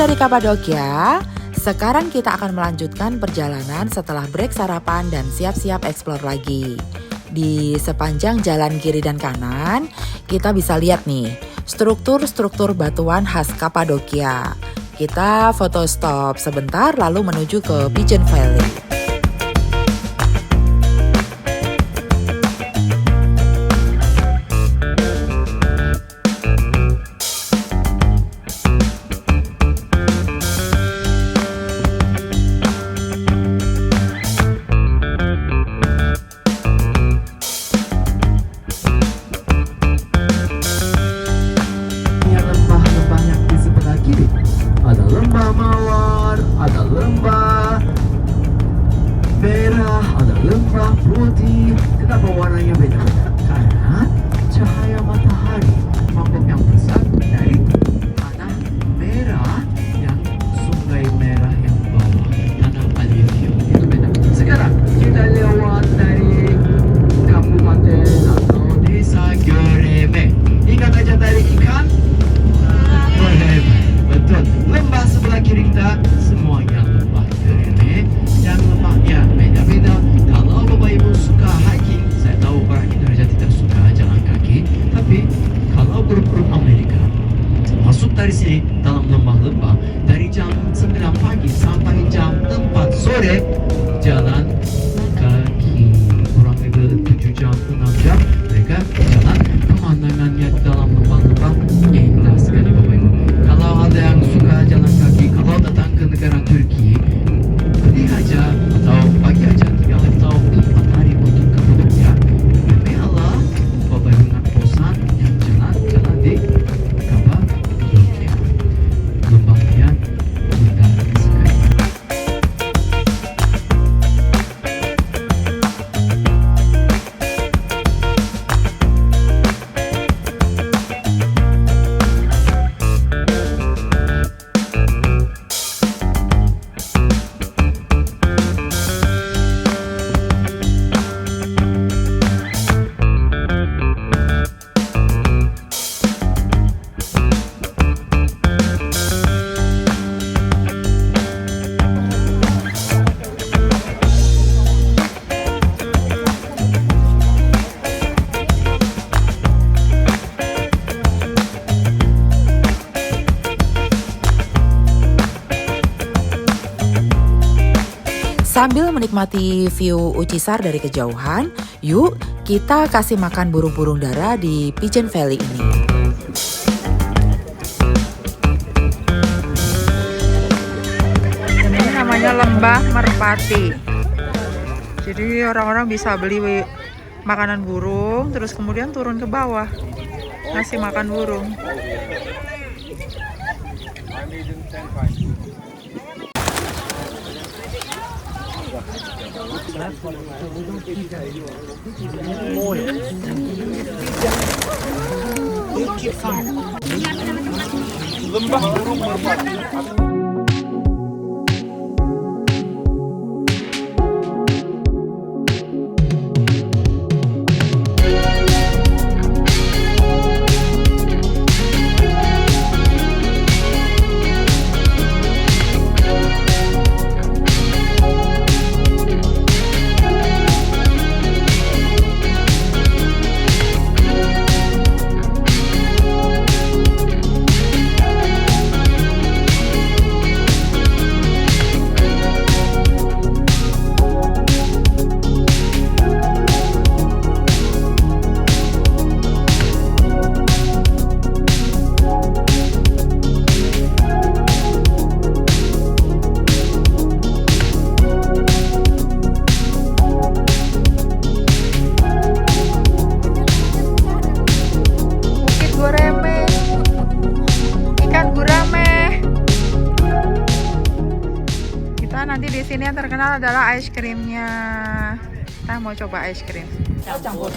dari Kapadokia. Sekarang kita akan melanjutkan perjalanan setelah break sarapan dan siap-siap eksplor lagi. Di sepanjang jalan kiri dan kanan, kita bisa lihat nih, struktur-struktur batuan khas Kapadokia. Kita foto stop sebentar lalu menuju ke Pigeon Valley. Kenapa warnanya beda-beda? Karena cahaya matahari mangkok yang besar dari tanah merah yang sungai merah yang bawah tanah alluvium itu beda. Sekarang kita lewat dari kabupaten atau desa Göreme. Ingat aja dari ikan Göreme, betul. Lembah sebelah kiri kita semuanya lembah Göreme dan lembahnya beda-beda. Kalau Bapak Ibu suka hiking, saya tahu orang Indonesia tidak suka jalan kaki, tapi kalau grup-grup Amerika masuk dari sini dalam lembah-lembah dari jam 9 pagi sampai jam 4 sore jalan kaki, kurang lebih 7 jam 6 jam mereka jalan. Pemandangannya dalam lembah-lembah indah sekali Bapak Ibu. Kalau ada yang suka jalan kaki, kalau datang ke negara Turki, pergi aja atau pagi aja 3 atau 4 hari untuk ke Kapadokia. Demi Allah, Bapak Ibu nggak bosan yang jalan-jalan di Kapadokia. Lembahnya indah sekali. Sambil menikmati view Ucisar dari kejauhan, yuk kita kasih makan burung-burung dara di Pigeon Valley ini. Ini namanya Lembah Merpati. Jadi orang-orang bisa beli makanan burung, terus kemudian turun ke bawah ngasih makan burung. Lembah burung merpati. Nanti di sini yang terkenal adalah ice creamnya. Kita mau coba ice cream. Campur.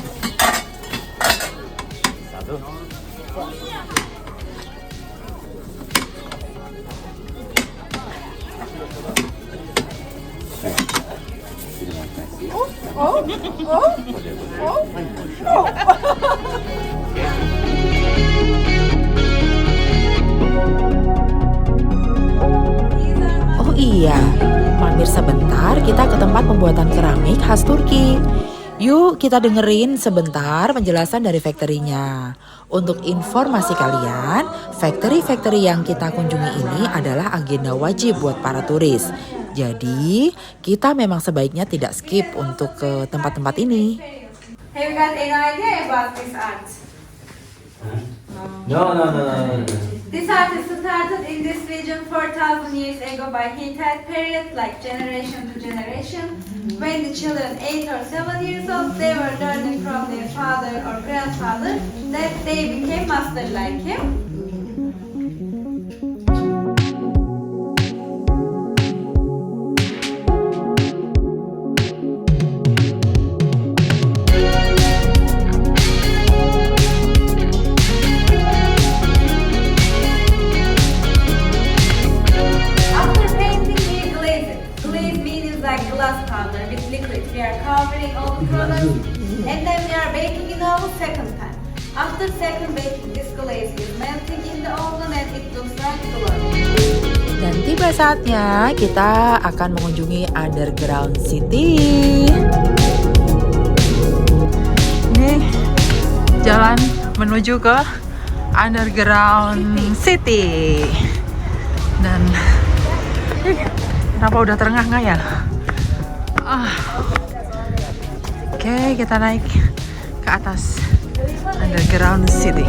Satu. Iya, mampir sebentar kita ke tempat pembuatan keramik khas Turki. Yuk kita dengerin sebentar penjelasan dari factory-nya. Untuk informasi kalian, factory-factory yang kita kunjungi ini adalah agenda wajib buat para turis. Jadi, kita memang sebaiknya tidak skip untuk ke tempat-tempat ini. Have you got any idea about this art? No. This art is started in this region 4,000 years ago by Hittite period, like generation to generation. When the children 8 or 7 years old, they were learning from their father or grandfather that they became master like him. After painting, we glaze it. Glaze means like glass powder with liquid. We are covering all the products and then we are baking in oven second time. After second baking, this glaze is melting in the oven and it looks like glass. Dan tiba saatnya kita akan mengunjungi Underground City. Ini jalan menuju ke Underground City. Dan kenapa udah terengah-engah ya? Oke, kita naik ke atas Underground City.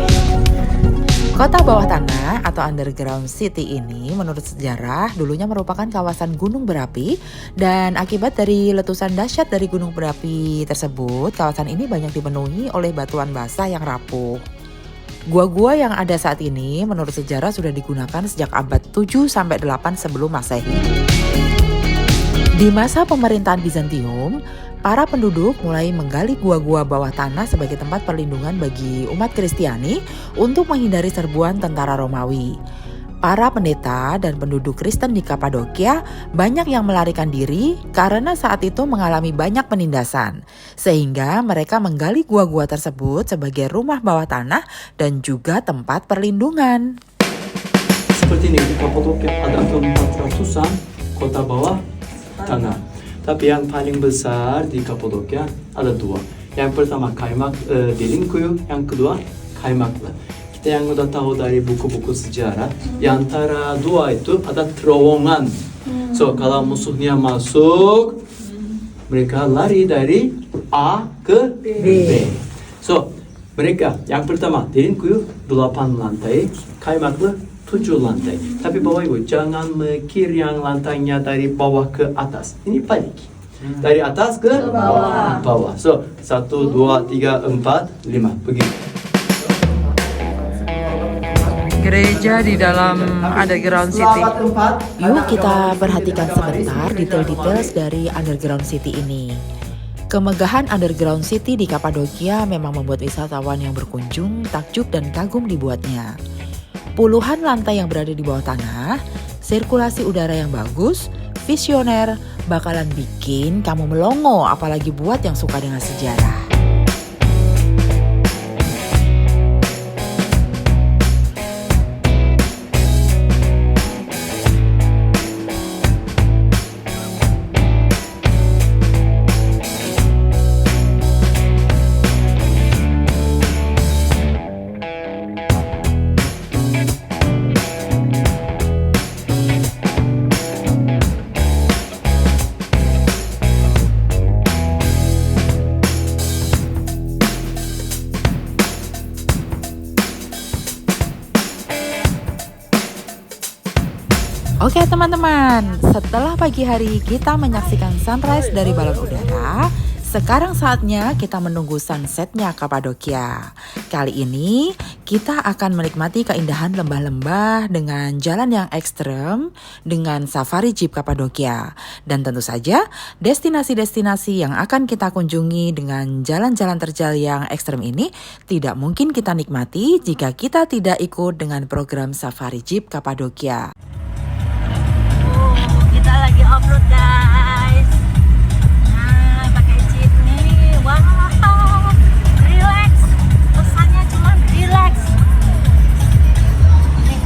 Kota bawah tanah atau Underground City ini menurut sejarah dulunya merupakan kawasan gunung berapi, dan akibat dari letusan dahsyat dari gunung berapi tersebut, kawasan ini banyak dipenuhi oleh batuan basah yang rapuh. Gua-gua yang ada saat ini menurut sejarah sudah digunakan sejak abad 7-8 sebelum Masehi. Di masa pemerintahan Bizantium, para penduduk mulai menggali gua-gua bawah tanah sebagai tempat perlindungan bagi umat Kristiani untuk menghindari serbuan tentara Romawi. Para pendeta dan penduduk Kristen di Kapadokia banyak yang melarikan diri karena saat itu mengalami banyak penindasan, sehingga mereka menggali gua-gua tersebut sebagai rumah bawah tanah dan juga tempat perlindungan. Seperti ini di Kapadokia ada 400-an kota bawah tanah. Tapi yang paling besar di Kapadokia ada 2. Yang pertama Kaymak Derinkuyu, yang kedua Kaymaklı. Kita yang udah tahu dari buku-buku sejarah, di antara 2 itu ada terowongan. So kalau musuhnya masuk, mereka lari dari A ke B. So mereka yang pertama Derinkuyu 8 lantai, Kaymaklı 7 lantai. Tapi Bapak Ibu jangan mikir yang lantainya dari bawah ke atas. Ini balik. Dari atas ke bawah. So 1, 2, 3, 4, 5 begitu. Gereja di dalam Underground City. Yuk kita perhatikan sebentar detail-detail dari Underground City ini. Kemegahan Underground City di Kapadokia memang membuat wisatawan yang berkunjung takjub dan kagum dibuatnya. Puluhan lantai yang berada di bawah tanah, sirkulasi udara yang bagus, visioner, bakalan bikin kamu melongo, apalagi buat yang suka dengan sejarah. Oke teman-teman, setelah pagi hari kita menyaksikan sunrise dari balon udara, sekarang saatnya kita menunggu sunsetnya Kapadokia. Kali ini kita akan menikmati keindahan lembah-lembah dengan jalan yang ekstrem dengan safari jeep Kapadokia. Dan tentu saja destinasi-destinasi yang akan kita kunjungi dengan jalan-jalan terjal yang ekstrem ini tidak mungkin kita nikmati jika kita tidak ikut dengan program safari jeep Kapadokia. Kita lagi off-road guys. Nah, pakai jeep nih. Wow, relax. Pesannya cuma relax. Nih.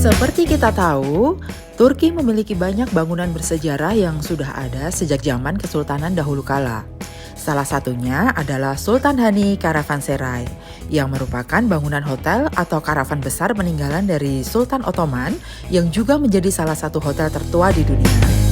Seperti kita tahu, Turki memiliki banyak bangunan bersejarah yang sudah ada sejak zaman Kesultanan dahulu kala. Salah satunya adalah Sultan Hani Karavanserai, yang merupakan bangunan hotel atau karavan besar peninggalan dari Sultan Ottoman yang juga menjadi salah satu hotel tertua di dunia.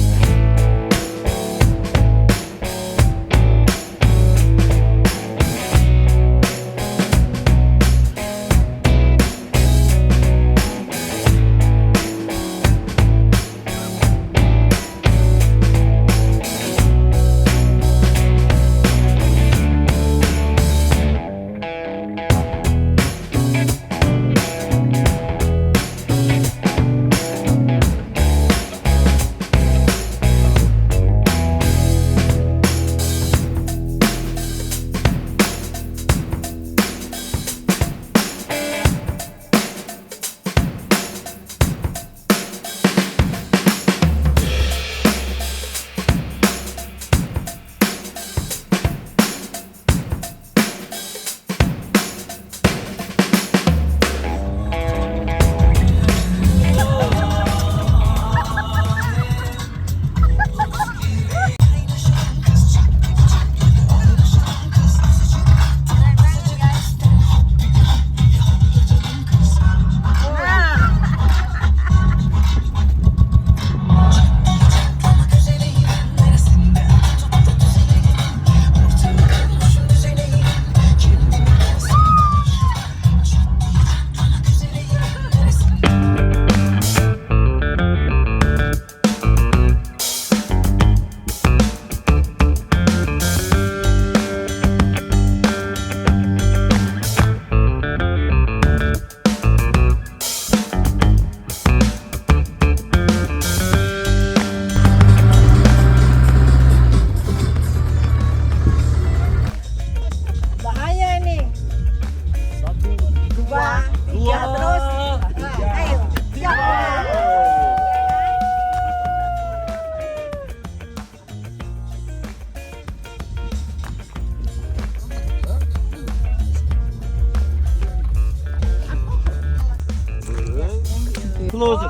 Close.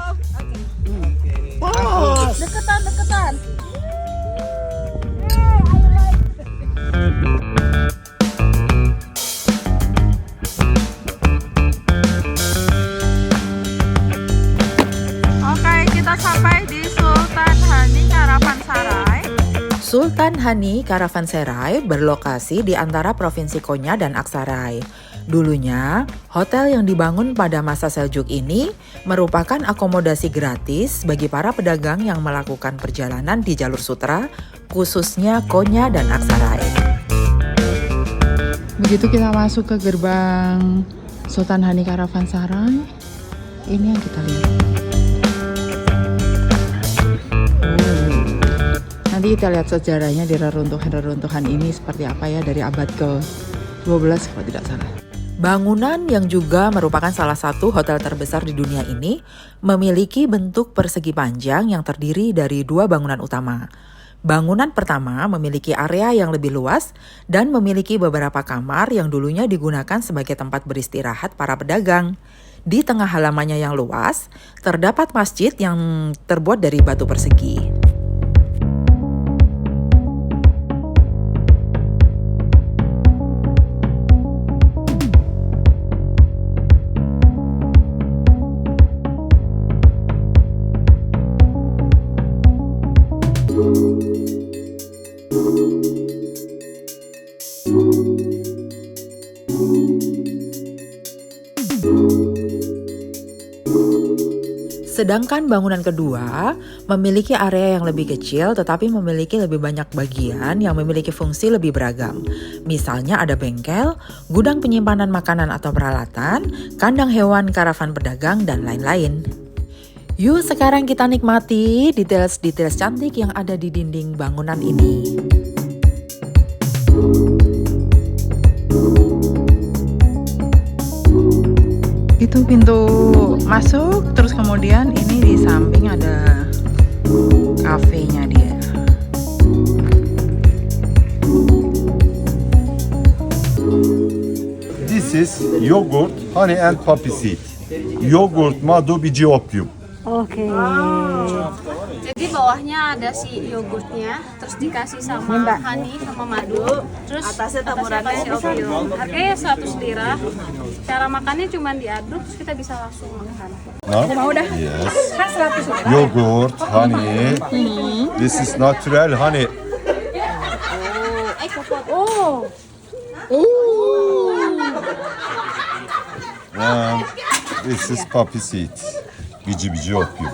Deketan. Oke, kita sampai di Sultan Hani Karavanserai. Sultan Hani Karavanserai berlokasi di antara Provinsi Konya dan Aksaray. Dulunya, hotel yang dibangun pada masa Seljuk ini merupakan akomodasi gratis bagi para pedagang yang melakukan perjalanan di jalur sutra, khususnya Konya dan Aksaray. Begitu kita masuk ke gerbang Sultan Hani Karavanserai, ini yang kita lihat. Nanti kita lihat sejarahnya di reruntuhan ini seperti apa ya, dari abad ke-12 kalau tidak salah. Bangunan yang juga merupakan salah satu hotel terbesar di dunia ini memiliki bentuk persegi panjang yang terdiri dari dua bangunan utama. Bangunan pertama memiliki area yang lebih luas dan memiliki beberapa kamar yang dulunya digunakan sebagai tempat beristirahat para pedagang. Di tengah halamannya yang luas, terdapat masjid yang terbuat dari batu persegi. Sedangkan bangunan kedua memiliki area yang lebih kecil tetapi memiliki lebih banyak bagian yang memiliki fungsi lebih beragam. Misalnya ada bengkel, gudang penyimpanan makanan atau peralatan, kandang hewan, karavan pedagang, dan lain-lain. Yuk sekarang kita nikmati detail-detail cantik yang ada di dinding bangunan ini. Itu pintu masuk, terus kemudian ini di samping ada kafenya dia. This is yogurt, honey and poppy seed. yogurt, madu, biji opium. Oke. Jadi bawahnya ada si yogurtnya, terus dikasih sama honey sama madu, terus atasnya taburannya opium. Harganya 100 lira. Cara makannya cuma diaduk, terus kita bisa langsung makan. Yes. Yogurt, honey. This is natural honey. Oh. And this is poppy seeds. Biji opium.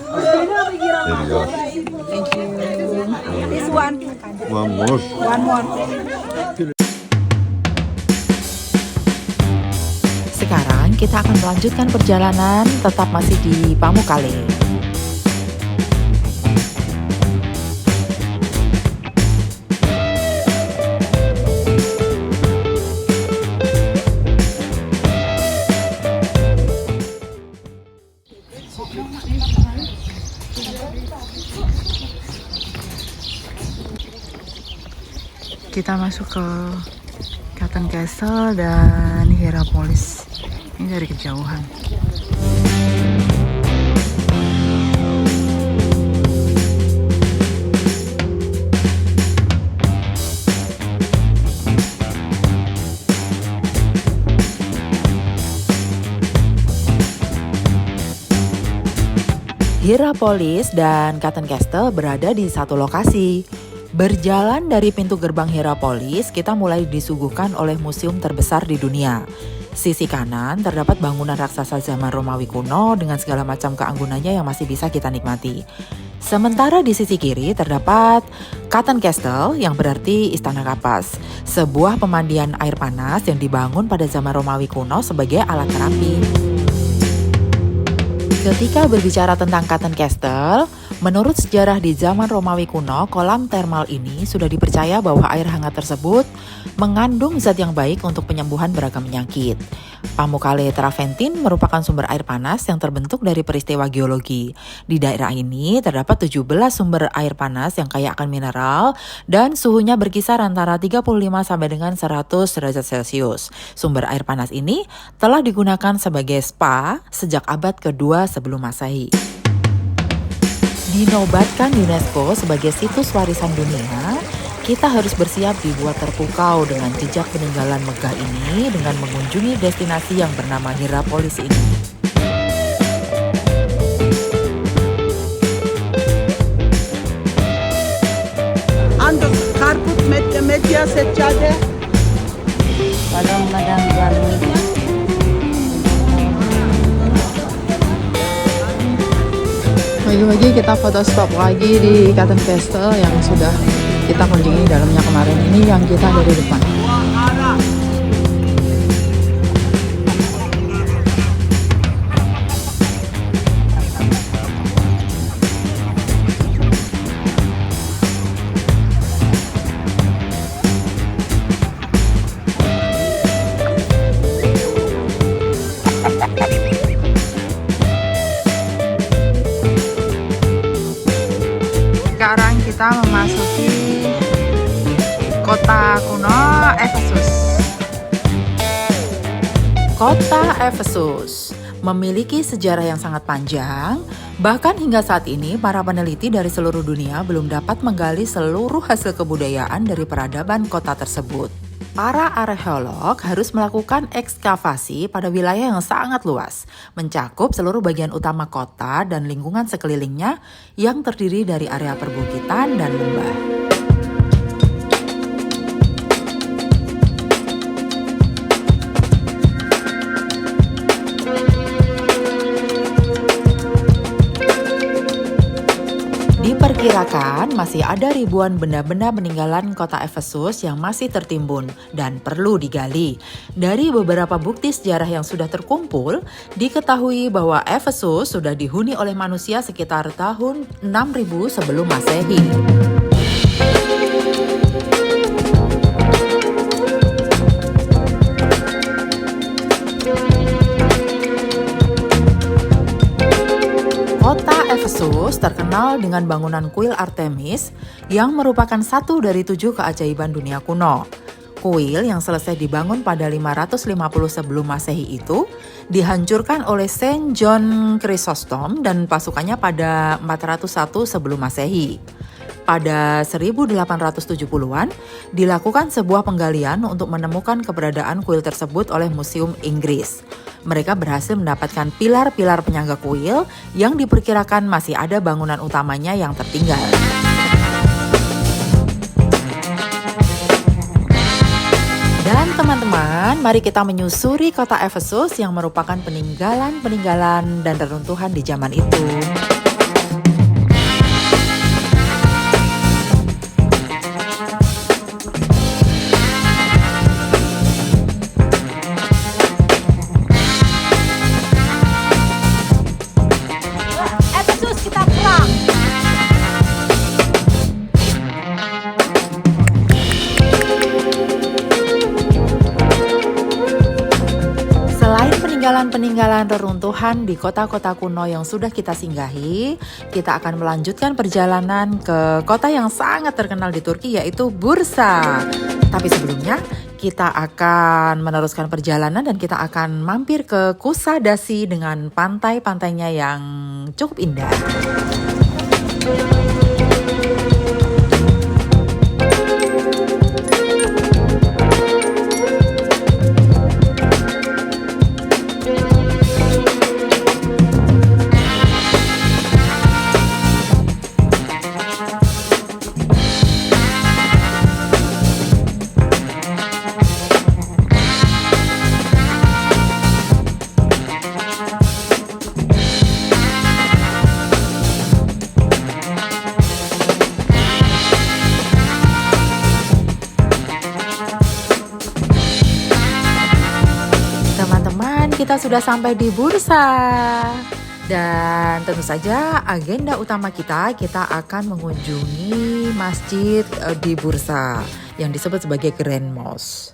There you go. Thank you. This one. One more. One more. Sekarang kita akan melanjutkan perjalanan tetap masih di Pamukkale. Kita masuk ke Cotton Castle dan Hierapolis. Ini dari kejauhan. Hierapolis dan Cotton Castle berada di satu lokasi. Berjalan dari pintu gerbang Hierapolis, kita mulai disuguhkan oleh museum terbesar di dunia. Sisi kanan terdapat bangunan raksasa zaman Romawi kuno dengan segala macam keanggunannya yang masih bisa kita nikmati. Sementara di sisi kiri terdapat Cotton Castle yang berarti istana kapas, sebuah pemandian air panas yang dibangun pada zaman Romawi kuno sebagai alat terapi. Ketika berbicara tentang Cotton Castle, menurut sejarah di zaman Romawi kuno, kolam termal ini sudah dipercaya bahwa air hangat tersebut mengandung zat yang baik untuk penyembuhan beragam penyakit. Pamukkale Traventin merupakan sumber air panas yang terbentuk dari peristiwa geologi. Di daerah ini terdapat 17 sumber air panas yang kaya akan mineral dan suhunya berkisar antara 35 sampai dengan 100 derajat Celcius. Sumber air panas ini telah digunakan sebagai spa sejak abad kedua sebelum Masehi. Dinobatkan UNESCO sebagai situs warisan dunia, kita harus bersiap dibuat terpukau dengan jejak peninggalan megah ini dengan mengunjungi destinasi yang bernama Hierapolis ini. Ando karput media seccade. Madam Tuan. Lagi-lagi kita foto stop lagi di Cotton Castle yang sudah kita kunjungi dalamnya kemarin. Ini yang kita dari depan. Sekarang kita memasuki kota kuno Efesus. Kota Efesus memiliki sejarah yang sangat panjang. Bahkan hingga saat ini, para peneliti dari seluruh dunia belum dapat menggali seluruh hasil kebudayaan dari peradaban kota tersebut. Para arkeolog harus melakukan ekskavasi pada wilayah yang sangat luas, mencakup seluruh bagian utama kota dan lingkungan sekelilingnya yang terdiri dari area perbukitan dan lembah. Diperkirakan masih ada ribuan benda-benda peninggalan kota Efesus yang masih tertimbun dan perlu digali. Dari beberapa bukti sejarah yang sudah terkumpul, diketahui bahwa Efesus sudah dihuni oleh manusia sekitar tahun 6000 sebelum Masehi. Kota Efesus terkenal dengan bangunan kuil Artemis yang merupakan satu dari 7 keajaiban dunia kuno. Kuil yang selesai dibangun pada 550 sebelum Masehi itu dihancurkan oleh Saint John Chrysostom dan pasukannya pada 401 sebelum Masehi. Pada 1870-an dilakukan sebuah penggalian untuk menemukan keberadaan kuil tersebut oleh Museum Inggris. Mereka berhasil mendapatkan pilar-pilar penyangga kuil yang diperkirakan masih ada bangunan utamanya yang tertinggal. Dan teman-teman, mari kita menyusuri kota Efesus yang merupakan peninggalan-peninggalan dan reruntuhan di zaman itu. Efesus kita pulang. Selain peninggalan-peninggalan reruntuhan di kota-kota kuno yang sudah kita singgahi, kita akan melanjutkan perjalanan ke kota yang sangat terkenal di Turki, yaitu Bursa. Tapi sebelumnya, kita akan meneruskan perjalanan dan kita akan mampir ke Kusadasi dengan pantai-pantainya yang cukup indah. Teman-teman, kita sudah sampai di Bursa. Dan tentu saja agenda utama kita akan mengunjungi masjid di Bursa yang disebut sebagai Grand Mosque.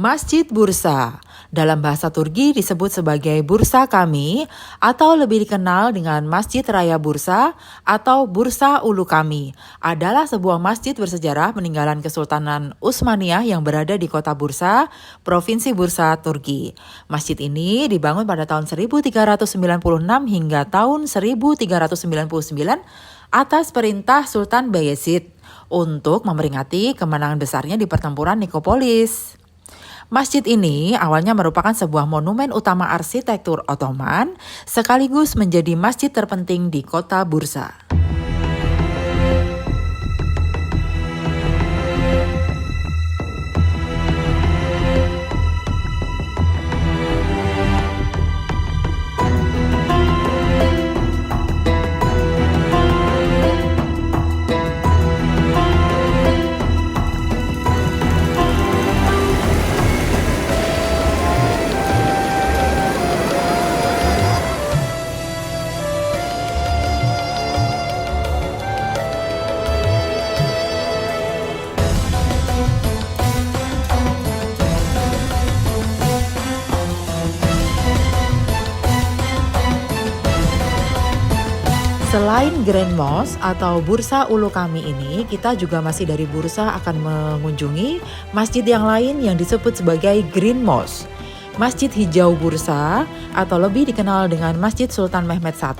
Masjid Bursa dalam bahasa Turki disebut sebagai Bursa Kami atau lebih dikenal dengan Masjid Raya Bursa atau Bursa Ulu Kami adalah sebuah masjid bersejarah peninggalan Kesultanan Utsmaniyah yang berada di kota Bursa, Provinsi Bursa, Turki. Masjid ini dibangun pada tahun 1396 hingga tahun 1399 atas perintah Sultan Bayezid untuk memperingati kemenangan besarnya di pertempuran Nikopolis. Masjid ini awalnya merupakan sebuah monumen utama arsitektur Ottoman, sekaligus menjadi masjid terpenting di kota Bursa. Selain Grand Mosque atau Bursa Ulu Kami ini, kita juga masih dari Bursa akan mengunjungi masjid yang lain yang disebut sebagai Green Mosque. Masjid Hijau Bursa atau lebih dikenal dengan Masjid Sultan Mehmed I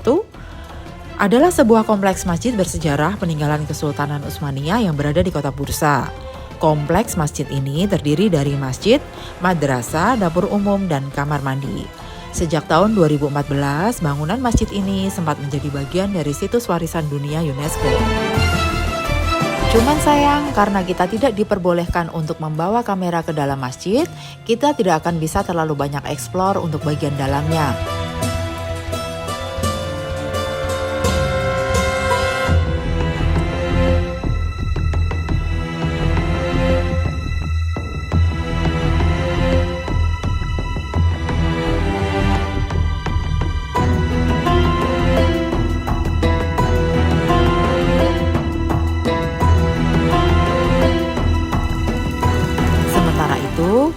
adalah sebuah kompleks masjid bersejarah peninggalan Kesultanan Utsmaniyah yang berada di kota Bursa. Kompleks masjid ini terdiri dari masjid, madrasah, dapur umum, dan kamar mandi. Sejak tahun 2014, bangunan masjid ini sempat menjadi bagian dari situs warisan dunia UNESCO. Cuman sayang, karena kita tidak diperbolehkan untuk membawa kamera ke dalam masjid, kita tidak akan bisa terlalu banyak eksplor untuk bagian dalamnya.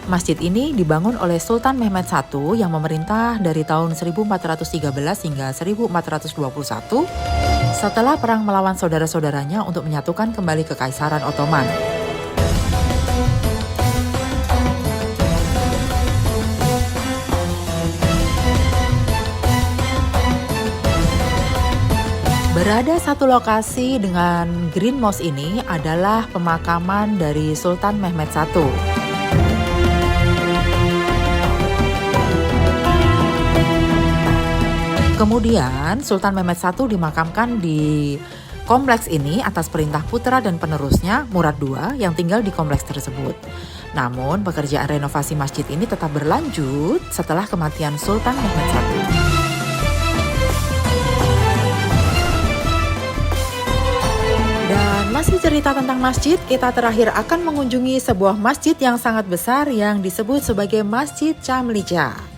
Masjid ini dibangun oleh Sultan Mehmed I yang memerintah dari tahun 1413 hingga 1421 setelah perang melawan saudara-saudaranya untuk menyatukan kembali Kekaisaran Ottoman. Berada satu lokasi dengan Green Mosque ini adalah pemakaman dari Sultan Mehmed I. Kemudian Sultan Mehmed I dimakamkan di kompleks ini atas perintah putra dan penerusnya Murad II yang tinggal di kompleks tersebut. Namun pekerjaan renovasi masjid ini tetap berlanjut setelah kematian Sultan Mehmed I. Dan masih cerita tentang masjid, kita terakhir akan mengunjungi sebuah masjid yang sangat besar yang disebut sebagai Masjid Çamlıca.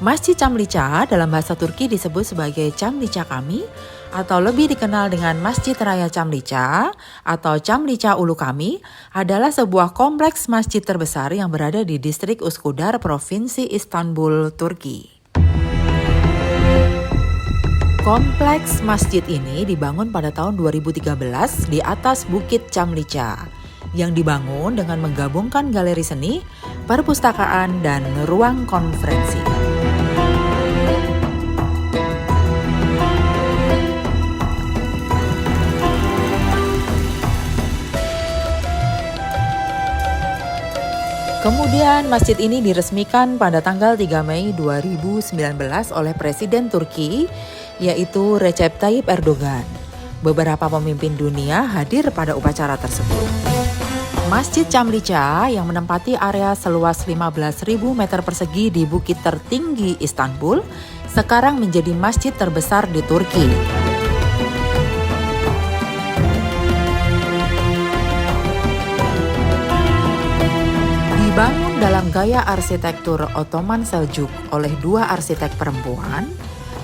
Masjid Çamlıca dalam bahasa Turki disebut sebagai Çamlıca Kami atau lebih dikenal dengan Masjid Raya Çamlıca atau Çamlıca Ulu Kami adalah sebuah kompleks masjid terbesar yang berada di distrik Üsküdar, Provinsi Istanbul, Turki. Kompleks masjid ini dibangun pada tahun 2013 di atas Bukit Çamlıca yang dibangun dengan menggabungkan galeri seni, perpustakaan, dan ruang konferensi. Kemudian masjid ini diresmikan pada tanggal 3 Mei 2019 oleh Presiden Turki, yaitu Recep Tayyip Erdogan. Beberapa pemimpin dunia hadir pada upacara tersebut. Masjid Çamlıca yang menempati area seluas 15.000 meter persegi di bukit tertinggi Istanbul, sekarang menjadi masjid terbesar di Turki. Dibangun dalam gaya arsitektur Ottoman Seljuk oleh dua arsitek perempuan,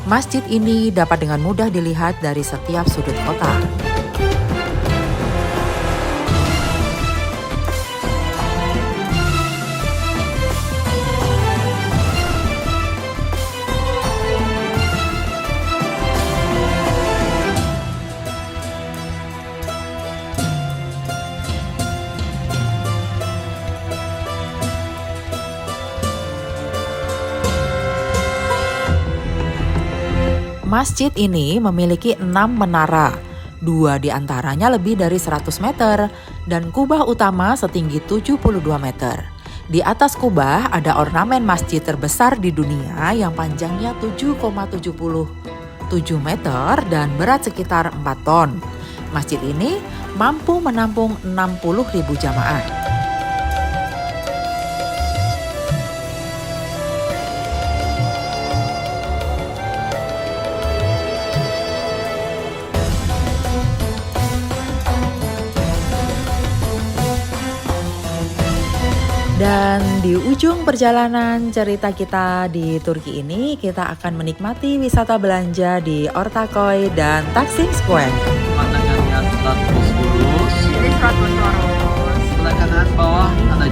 masjid ini dapat dengan mudah dilihat dari setiap sudut kota. Masjid ini memiliki 6 menara, 2 diantaranya lebih dari 100 meter, dan kubah utama setinggi 72 meter. Di atas kubah ada ornamen masjid terbesar di dunia yang panjangnya 7,77 meter dan berat sekitar 4 ton. Masjid ini mampu menampung 60.000 jamaah. Dan di ujung perjalanan cerita kita di Turki ini, kita akan menikmati wisata belanja di Ortaköy dan Taksim Square. Pemandangannya Selat Bosphorus. Ini Selat Bosphorus. Sebelah kanan bawah ada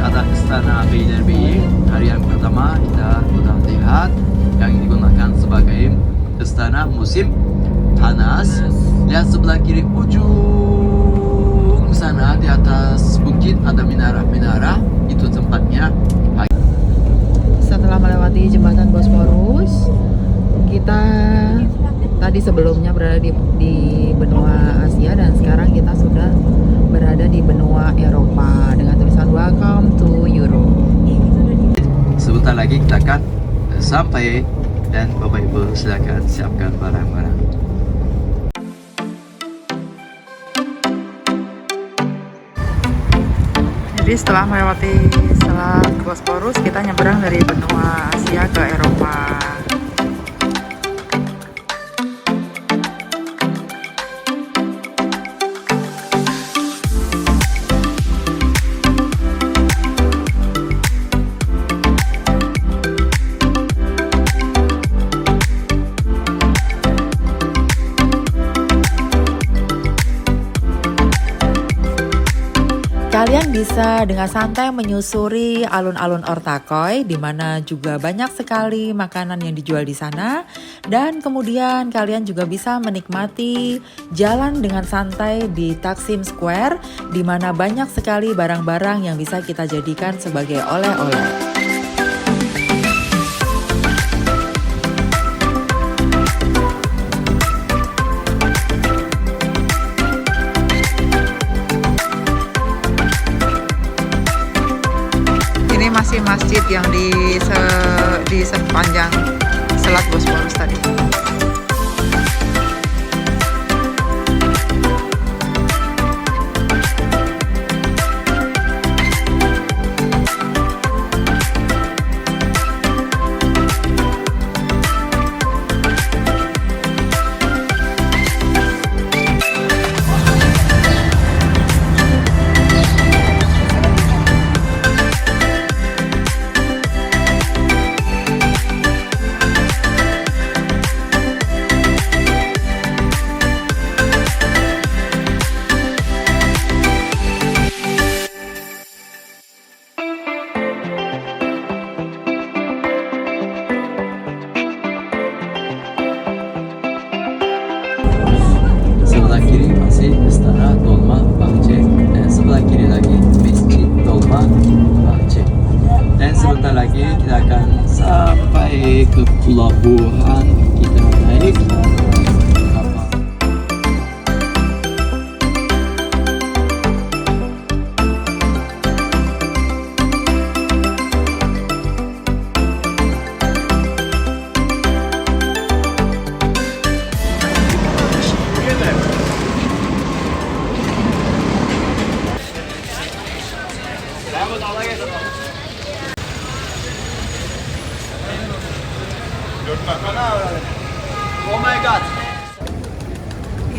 ada Istana Beylerbeyi. Hari yang pertama kita sudah lihat yang digunakan sebagai istana musim panas. Lihat sebelah kiri ujung sana di atas bukit ada minara-minara, itu tempatnya. Setelah melewati jembatan Bosphorus, kita tadi sebelumnya berada di benua Asia dan sekarang kita sudah berada di benua Eropa dengan tulisan Welcome to Europe. Sebentar lagi kita akan sampai dan Bapak Ibu silakan siapkan barang-barang. Jadi setelah melewati Selat Bosphorus, kita nyebrang dari benua Asia ke Eropa. Kalian bisa bisa dengan santai menyusuri alun-alun Ortaköy, di mana juga banyak sekali makanan yang dijual di sana. Dan kemudian kalian juga bisa menikmati jalan dengan santai di Taksim Square, di mana banyak sekali barang-barang yang bisa kita jadikan sebagai oleh-oleh. Ini masih masjid yang di sepanjang Selat Bosporus tadi. Sebelah kiri masih Istana Dolma Bahçe, dan sebelah kiri lagi Masjid Dolma Bahçe. Dan sebentar lagi kita akan sampai ke pelabuhan. Kita naik kapal.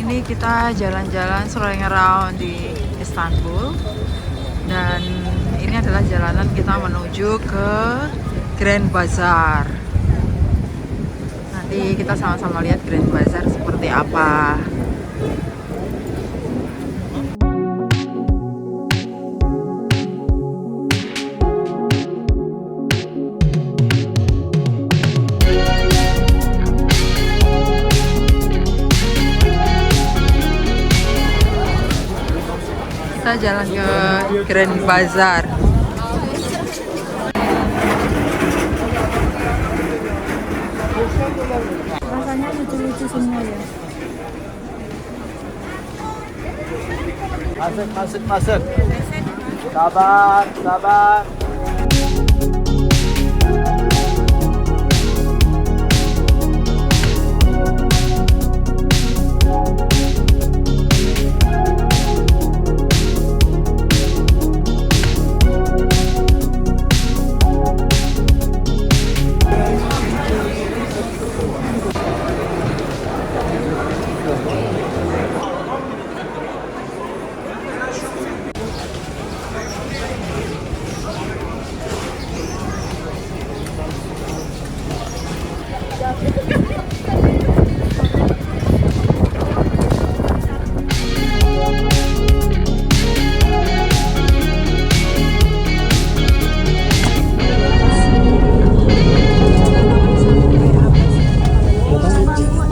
Ini kita jalan-jalan strolling around di Istanbul, dan ini adalah jalanan kita menuju ke Grand Bazaar. Nanti kita sama-sama lihat Grand Bazaar seperti apa. Kita jalan ke Grand Bazaar. Rasanya lucu-lucu semua ya. Masuk. Sabar.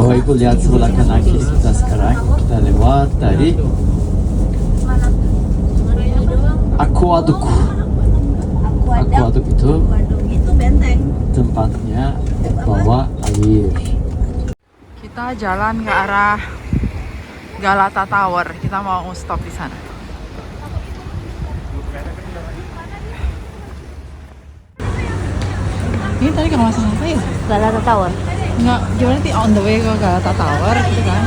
Bapak Ibu lihat sebelah kanan kiri kita sekarang, kita lewat dari Aquaduk. Aquaduk itu tempatnya bawa air. Kita jalan ke arah Galata Tower. Kita mau stop di sana. Ini tadi kalau nggak salah apa ya? Galata Tower. Nggak, gimana sih on the way ke Galata Tower gitu kan?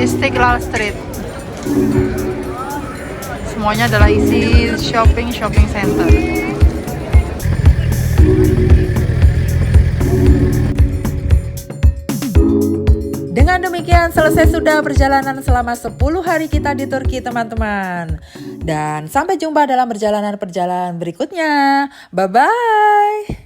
Istiqlal Street. semuanya adalah isi shopping center. Dengan demikian selesai sudah perjalanan selama 10 hari kita di Turki teman-teman. Dan sampai jumpa dalam perjalanan berikutnya. Bye-bye.